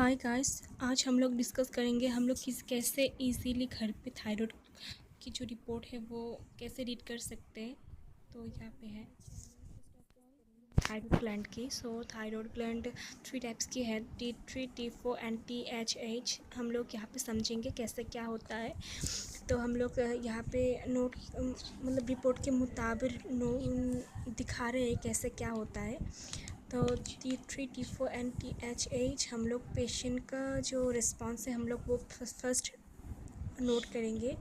Hi guys, आज हम लोग डिस्कस करेंगे हम लोग कैसे इजीली घर पे थायराइड की जो रिपोर्ट है वो कैसे रीड कर सकते हैं। तो यहाँ पे है थायराइड ग्लैंड की। थायराइड ग्लैंड 3 टाइप्स की है, T3, T4 एंड THH। हम लोग यहाँ पे समझेंगे कैसे क्या होता है। तो हम लोग यहाँ पे नोट मतलब रिपोर्ट के मुताबिक दिखा रहे हैं कैसे क्या होता है। तो T3, T4 एंड THH हम लोग पेशेंट का जो रिस्पॉन्स है हम लोग वो फर्स्ट नोट करेंगे,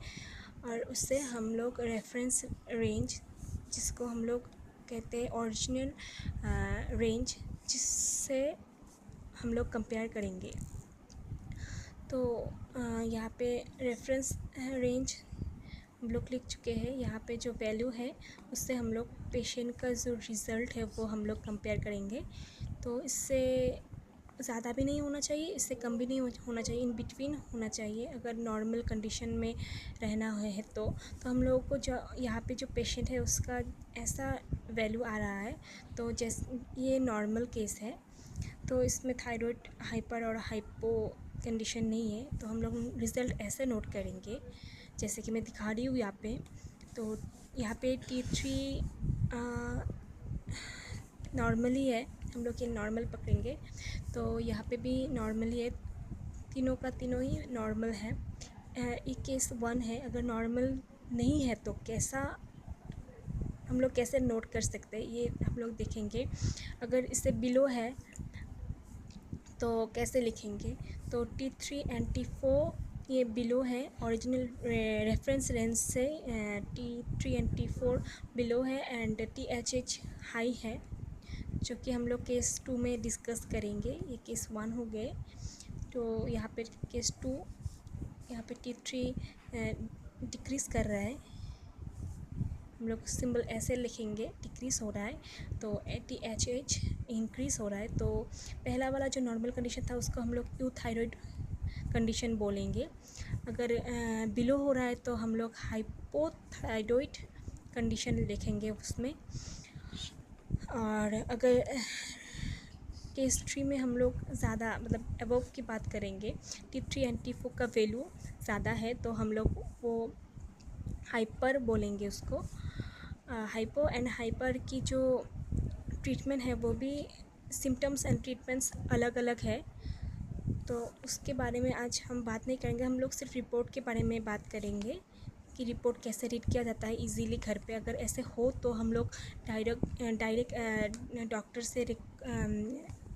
और उससे हम लोग रेफरेंस रेंज, जिसको हम लोग कहते हैं ओरिजिनल रेंज, जिससे हम लोग कंपेयर करेंगे। तो यहाँ पे रेफरेंस रेंज हम लोग लिख चुके हैं। यहाँ पे जो वैल्यू है उससे हम लोग पेशेंट का जो रिज़ल्ट है वो हम लोग कंपेयर करेंगे। तो इससे ज़्यादा भी नहीं होना चाहिए, इससे कम भी नहीं होना चाहिए, इन बिटवीन होना चाहिए अगर नॉर्मल कंडीशन में रहना है। तो हम लोगों को जो यहाँ पे जो पेशेंट है उसका ऐसा वैल्यू आ रहा है, तो जैसे ये नॉर्मल केस है, तो इसमें थायराइड हाइपर और हाइपो कंडीशन नहीं है। तो हम लोग रिज़ल्ट ऐसे नोट करेंगे जैसे कि मैं दिखा रही हूँ यहाँ पे। तो यहाँ पे T3 नॉर्मली है, हम लोग ये नॉर्मल पकड़ेंगे। तो यहाँ पे भी नॉर्मली है, तीनों का तीनों ही नॉर्मल है। एक केस 1 है। अगर नॉर्मल नहीं है तो कैसा हम लोग कैसे नोट कर सकते हैं ये हम लोग देखेंगे। अगर इससे बिलो है तो कैसे लिखेंगे। तो T3 एंड T4 ये बिलो है, ओरिजिनल रेफरेंस रेंज से T3 एंड T4 बिलो है, एंड THH हाई है, जो कि हम लोग केस 2 में डिस्कस करेंगे। ये केस 1 हो गए। तो यहाँ पे केस 2, यहाँ पे T3 डिक्रीज़ कर रहा है, हम लोग सिंबल ऐसे लिखेंगे, डिक्रीज़ हो रहा है। तो THH इंक्रीज़ हो रहा है। तो पहला वाला जो नॉर्मल कंडीशन था उसको हम लोग यूथायरॉइड कंडीशन बोलेंगे। अगर बिलो हो रहा है तो हम लोग हाइपोथायरॉइड कंडीशन लिखेंगे उसमें। और अगर केस 3 में हम लोग ज़्यादा मतलब अबव की बात करेंगे, T3 एंड T4 का वैल्यू ज़्यादा है, तो हम लोग वो हाइपर बोलेंगे उसको। हाइपो एंड हाइपर की जो ट्रीटमेंट है वो भी सिम्टम्स एंड ट्रीटमेंट्स अलग अलग है, तो उसके बारे में आज हम बात नहीं करेंगे। हम लोग सिर्फ रिपोर्ट के बारे में बात करेंगे कि रिपोर्ट कैसे रीड किया जाता है इजीली घर पे। अगर ऐसे हो तो हम लोग डायरेक्ट डॉक्टर से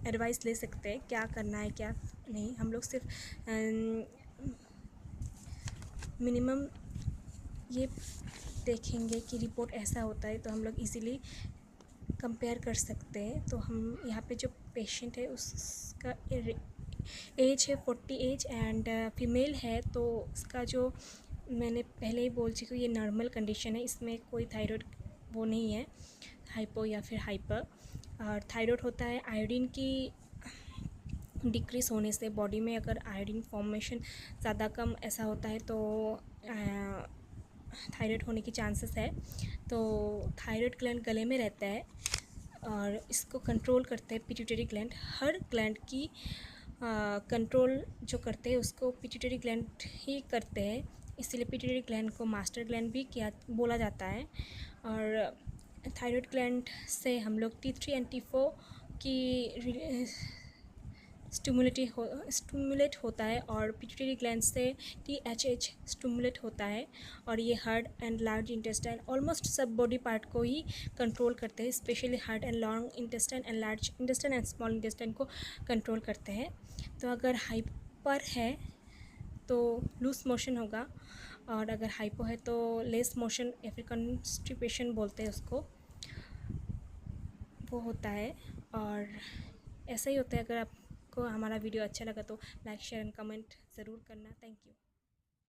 एडवाइस ले सकते हैं क्या करना है क्या नहीं। हम लोग सिर्फ मिनिमम ये देखेंगे कि रिपोर्ट ऐसा होता है तो हम लोग इजीली कंपेयर कर सकते हैं। तो हम यहाँ पे जो पेशेंट है उसका एज है 40 एज एंड फीमेल है। तो उसका जो मैंने पहले ही बोल चुकी हूँ ये नॉर्मल कंडीशन है, इसमें कोई थायराइड वो नहीं है, हाइपो या फिर हाइपर। और थायराइड होता है आयोडीन की डिक्रीज़ होने से। बॉडी में अगर आयोडीन फॉर्मेशन ज़्यादा कम ऐसा होता है तो थायराइड होने की चांसेस है। तो थायराइड ग्लैंड गले में रहता है और इसको कंट्रोल करते हैं पिट्यूटरी ग्लैंड। हर ग्लैंड की कंट्रोल जो करते हैं उसको पिट्यूटरी ग्लैंड ही करते हैं, इसीलिए पिट्यूटरी ग्लैंड को मास्टर ग्लैंड भी किया बोला जाता है। और थायराइड ग्लैंड से हम लोग T3 एंड T4 की स्टिमुलेट होता है, और पिट्यूटरी ग्लैंड से THH स्टिमुलेट होता है। और ये heart and large intestine almost सब बॉडी पार्ट को ही कंट्रोल करते हैं, specially heart and long intestine and large intestine and small intestine को कंट्रोल करते हैं। तो अगर हाइपर है तो लूज मोशन होगा, और अगर हाइपो है तो लेस मोशन या फिर कॉन्स्टिपेशन बोलते हैं उसको, वो होता है। और ऐसा ही होता है। अगर आपको हमारा वीडियो अच्छा लगा तो लाइक शेयर एंड कमेंट ज़रूर करना। Thank you.